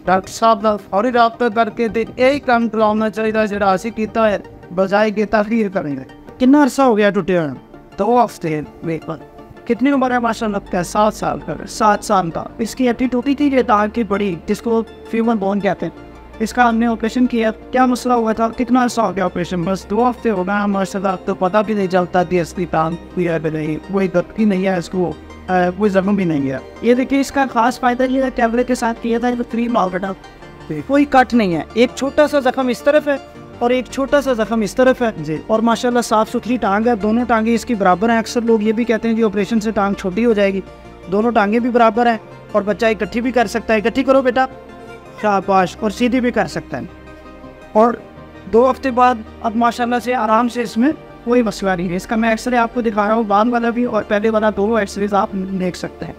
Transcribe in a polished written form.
Doctor साहब का फौरी रब्ता करके तो यही काम कराना चाहिए जो असी किया है, बजाय कि तखीर करेंगे। कितना अरसा हो गया टूटे हुए? 2 हफ्ते में। कितनी उम्र है माशाल्लाह? लगता है 7 साल का। 7 साल का। इसकी हड्डी टूटी थी, ये दांत की बड़ी, जिसको फ्यूमर बोन कहते हैं। इसका हमने ऑपरेशन किया। क्या मसला हुआ था? कितना अरसा हो गया ऑपरेशन? बस 2 हफ्ते हो गए माशाल्लाह। तो पता भी नहीं चलता कि असली टांग नहीं, कोई दर्द भी नहीं है, इसको कोई जख्म भी नहीं है। ये देखिए, इसका खास फायदा ये है, टैबलेट के साथ किया था, फ्री मालबेटा, कोई कट नहीं है। एक छोटा सा जख्म इस तरफ है और एक छोटा सा जख्म इस तरफ है जी। और माशाल्लाह साफ सुथरी टांग है। दोनों टांगे इसकी बराबर हैं। अक्सर लोग ये भी कहते हैं कि ऑपरेशन से टांग छोटी हो जाएगी। दोनों टांगे भी बराबर हैं और बच्चा इकट्ठी भी कर सकता है। इकट्ठी करो बेटा, शाबाश। और सीधी भी कर सकता है। और 2 हफ्ते बाद अब माशाल्लाह से आराम से इसमें कोई मसला नहीं है। इसका मैं एक्सरे आपको दिखा रहा हूँ, बाद वाला भी और पहले वाला, दोनों एक्सरेज आप देख सकते हैं।